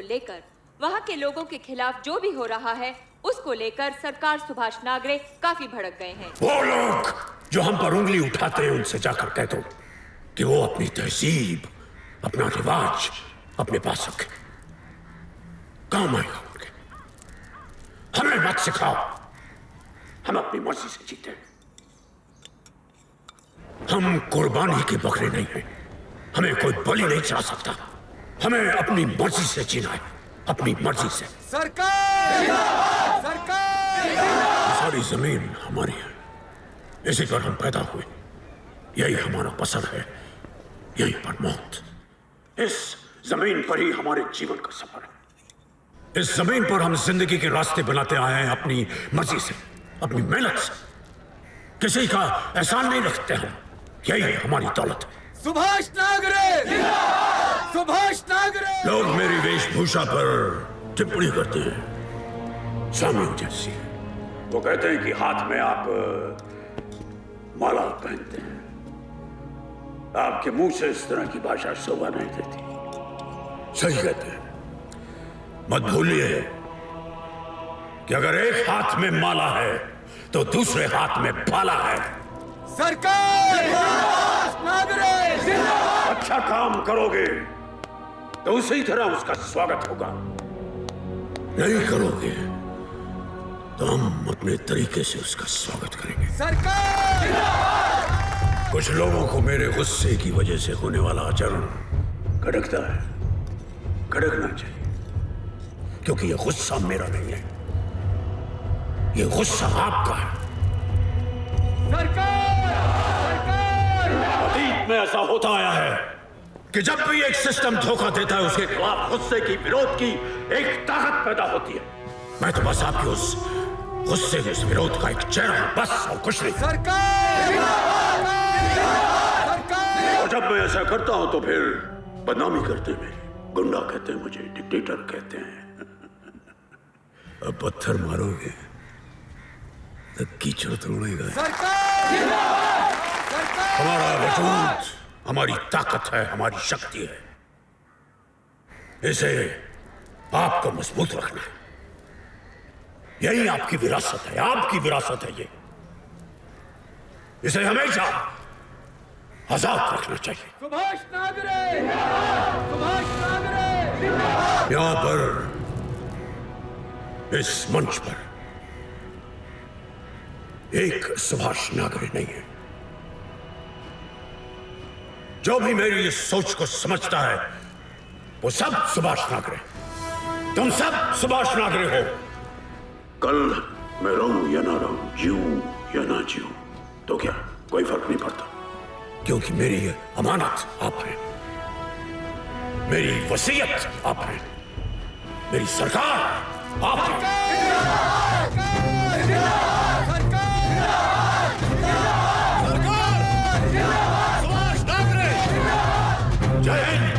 लेकर, वहाँ के लोगों के खिलाफ जो भी हो रहा है उसको लेकर सरकार सुभाष नागरे काफी भड़क गए हैं। वो लोग जो हम पर उंगली उठाते हैं उनसे जाकर कह दो कि वो अपनी तहजीब, अपना रिवाज अपने पास रखे, काम आएगा उनके। हमें मत सिखाओ, हम अपनी मर्जी से जीते हैं। हम कुर्बानी के बकरे नहीं हैं, हमें कोई बलि नहीं चढ़ा सकता। हमें अपनी मर्जी से जीना है, अपनी मर्जी से। सरकार! सरकार! सारी जमीन हमारी है, इसी पर हम पैदा हुए, यही हमारा पसंद है, यही पर मौत। इस जमीन पर ही हमारे जीवन का सफर है। इस जमीन पर हम जिंदगी के रास्ते बनाते आए हैं, अपनी मर्जी से, अपनी मेहनत से। किसी का एहसान नहीं रखते हम, यही हमारी दौलत है। सुभाष नागरे! सुभाष नागरे! लोग मेरी वेशभूषा पर टिप्पणी करते हैं, स्वामियों जैसी। वो कहते हैं कि हाथ में आप माला पहनते हैं, आपके मुंह से इस तरह की भाषा शोभा नहीं देती। सही कहते हैं। मत भूलिए कि अगर एक हाथ में माला है तो दूसरे हाथ में भाला है। सरकार! नागरे! अच्छा काम करोगे तो उसी तरह उसका स्वागत होगा, नहीं करोगे तो हम अपने तरीके से उसका स्वागत करेंगे। सरकार! कुछ लोगों को मेरे गुस्से की वजह से होने वाला आचरण खटकता है, खटकना चाहिए, क्योंकि यह गुस्सा मेरा नहीं है, यह गुस्सा आपका है। सरकार! सरकार! अतीत में ऐसा होता आया है कि जब भी एक सिस्टम धोखा देता है उसके खिलाफ गुस्से की, विरोध की एक ताकत पैदा होती है। मैं तो बस आपके उस गुस्से, उस विरोध का एक चेहरा हूं, बस, और कुछ नहीं। सरकार! सरकार! और जब मैं ऐसा करता हूं तो फिर बदनामी करते हैं, गुंडा कहते हैं मुझे, डिक्टेटर कहते हैं। अब पत्थर मारोगे तो कीचड़ तोड़ेगा। हमारा वजूद हमारी ताकत है, हमारी शक्ति है, इसे आपको मजबूत रखना है। यही आपकी विरासत है, आपकी विरासत है ये। इसे हमेशा आजाद रखना चाहिए। सुभाष नागरे! सुभाष नागरे! यहां पर, इस मंच पर एक सुभाष नागरे नहीं है। जो भी मेरी इस सोच को समझता है वो सब सुभाष नागरे, तुम सब सुभाष नागरे हो। कल मैं रहूं या ना रहूं, जीऊं या ना जीऊं, तो क्या कोई फर्क नहीं पड़ता, क्योंकि मेरी ये अमानत आप हैं, मेरी वसीयत आप हैं, मेरी सरकार आप हैं। जय हिंद।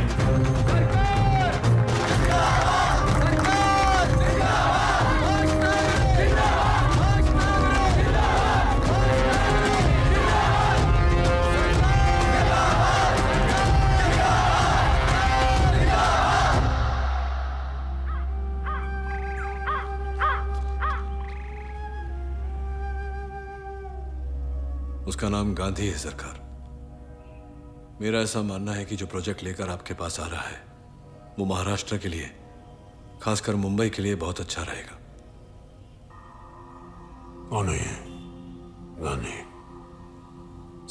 उसका नाम गांधी है सरकार। मेरा ऐसा मानना है कि जो प्रोजेक्ट लेकर आपके पास आ रहा है वो महाराष्ट्र के लिए, खासकर मुंबई के लिए बहुत अच्छा रहेगा। कौन है गांधी?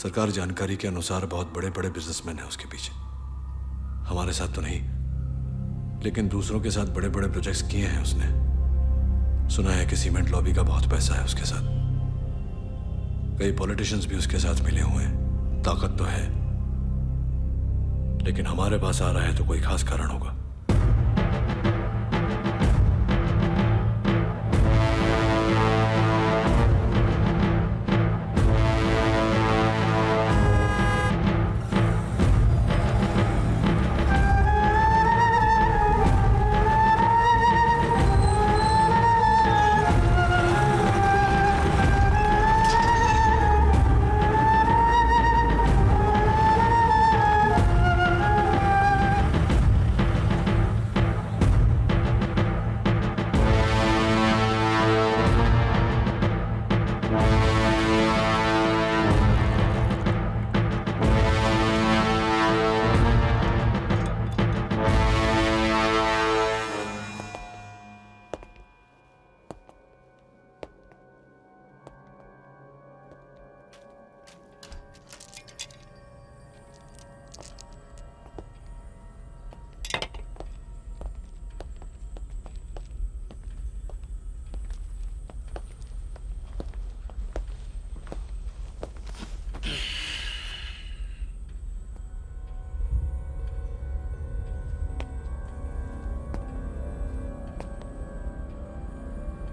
सरकार, जानकारी के अनुसार बहुत बड़े बड़े बिजनेसमैन हैं उसके पीछे। हमारे साथ तो नहीं, लेकिन दूसरों के साथ बड़े बड़े प्रोजेक्ट्स किए हैं उसने। सुना है कि सीमेंट लॉबी का बहुत पैसा है उसके साथ। कई पॉलिटिशियंस भी उसके साथ मिले हुए हैं। ताकत तो है, लेकिन हमारे पास आ रहा है तो कोई खास कारण होगा।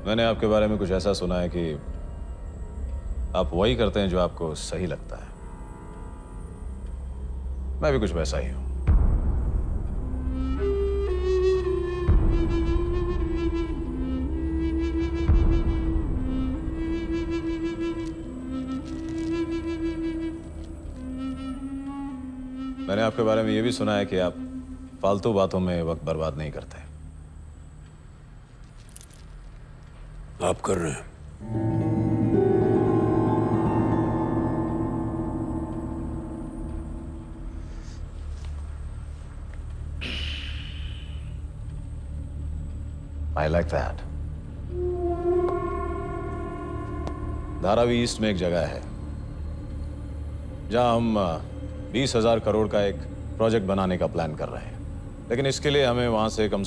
मैंने आपके बारे में कुछ ऐसा सुना है कि आप वही करते हैं जो आपको सही लगता है। मैं भी कुछ वैसा ही हूं। मैंने आपके बारे में यह भी सुना है कि आप फालतू बातों में वक्त बर्बाद नहीं करते। आप कर रहे हैं। I like that. Dharavi east में एक जगह है जहां हम 20,000 करोड़ का एक प्रोजेक्ट बनाने का प्लान कर रहे हैं, लेकिन इसके लिए हमें वहां से कम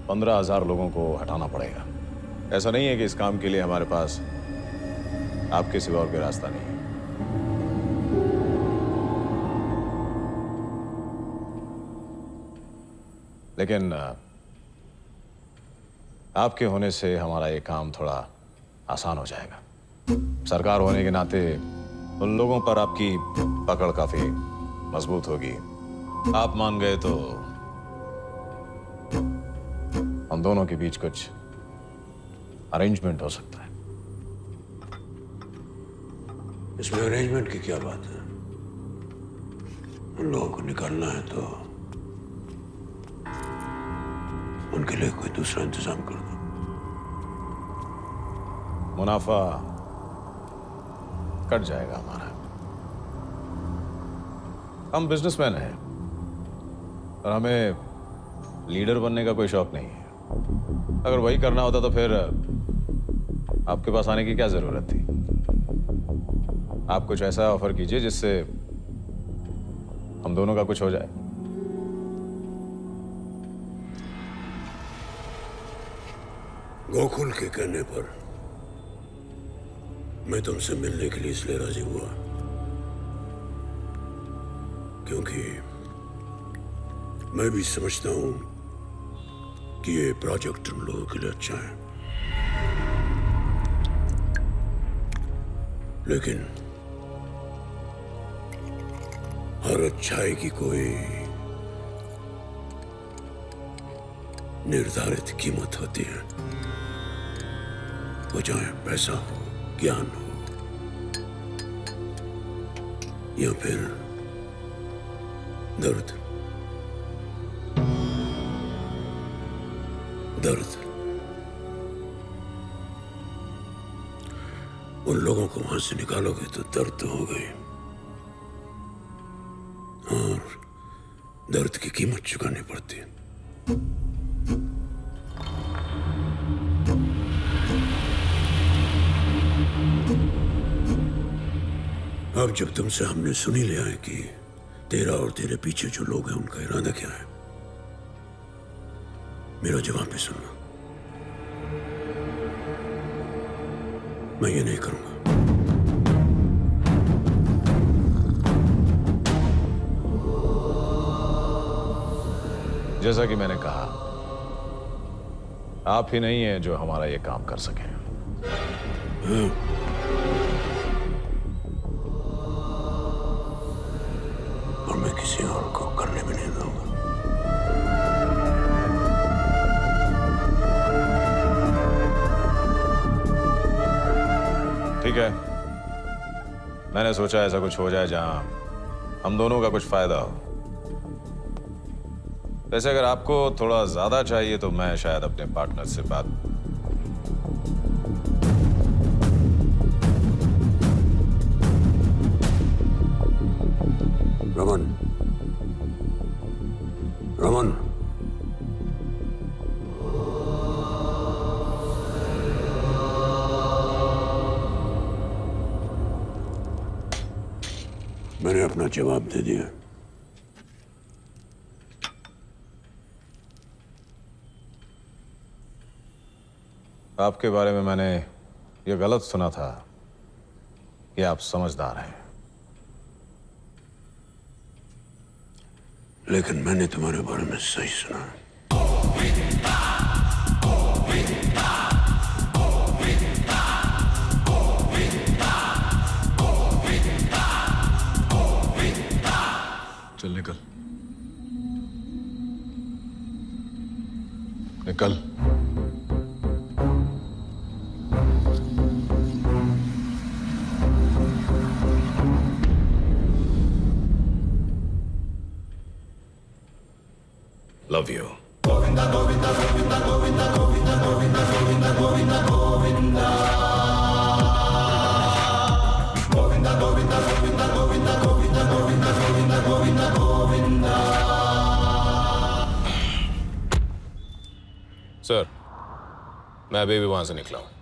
15,000 लोगों को हटाना पड़ेगा। ऐसा नहीं है कि इस काम के लिए हमारे पास आपके सिवा और कोई रास्ता नहीं है। लेकिन आपके होने से हमारा ये काम थोड़ा आसान हो जाएगा। सरकार होने के नाते उन लोगों पर आपकी पकड़ काफी मजबूत होगी। आप मान गए तो हम दोनों के बीच कुछ अरेंजमेंट हो सकता है। इसमें अरेंजमेंट की क्या बात है? उन लोगों को निकालना है तो उनके लिए कोई दूसरा इंतजाम कर दो। मुनाफा कट जाएगा हमारा। हम बिजनेसमैन हैं और हमें लीडर बनने का कोई शौक नहीं है। अगर वही करना होता तो फिर आपके पास आने की क्या जरूरत थी? आप कुछ ऐसा ऑफर कीजिए जिससे हम दोनों का कुछ हो जाए। गोकुल के कहने पर मैं तुमसे मिलने के लिए इसलिए राजी हुआ क्योंकि मैं भी समझता हूं कि ये प्रोजेक्ट तुम लोगों के लिए अच्छा है, लेकिन हर अच्छाई की कोई निर्धारित कीमत होती है। वो चाहे पैसा हो, ज्ञान हो या फिर दर्द। उन लोगों को वहां से निकालोगे तो दर्द तो हो गई, और दर्द की कीमत चुकानी पड़ती है। अब जब तुमसे हमने सुन ही लिया है कि तेरा और तेरे पीछे जो लोग हैं उनका इरादा क्या है, मेरा जवाब भी सुनना। मैं ये नहीं करूंगा। जैसा कि मैंने कहा, आप ही नहीं हैं जो हमारा ये काम कर सके। और मैं किसी और को करने भी नहीं दूंगा। ठीक है, मैंने सोचा ऐसा कुछ हो जाए जहां हम दोनों का कुछ फायदा हो। वैसे अगर आपको थोड़ा ज्यादा चाहिए तो मैं शायद अपने पार्टनर से बात। रमन, मैंने अपना जवाब दे दिया। आपके बारे में मैंने ये गलत सुना था कि आप समझदार हैं, लेकिन मैंने तुम्हारे बारे में सही सुना। Love you. सर, मैं अभी भी वहां से निकला हूं।